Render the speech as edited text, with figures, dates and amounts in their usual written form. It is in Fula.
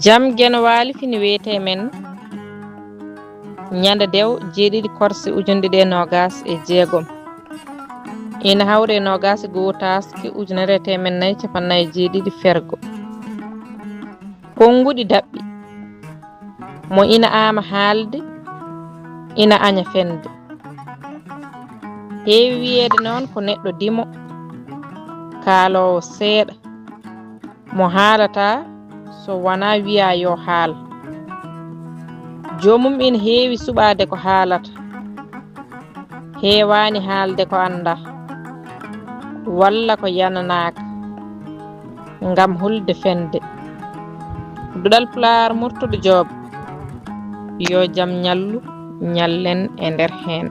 Jam Genwali fini wiyete men ñande dew jeeɗiɗi korse ujunde ɗe nogas e jeegom ina hawre nogas e goho taske ujunere temen nayyi capannayyi e jeeɗiɗi fergo konguɗi daɓɓi mo ina ama haalde ina aña fende heewi wiyede noon ko neɗɗo dimo kaalowo seeɗa mo haalata so wona wiya yo haal jomum ina heewi suɓade ko haalata heewani haalde ko anda walla ko yananaka ngam hulde fende duɗal Pulaar murtuɗo jooɓo yo jam ñallu ñallen e nder hen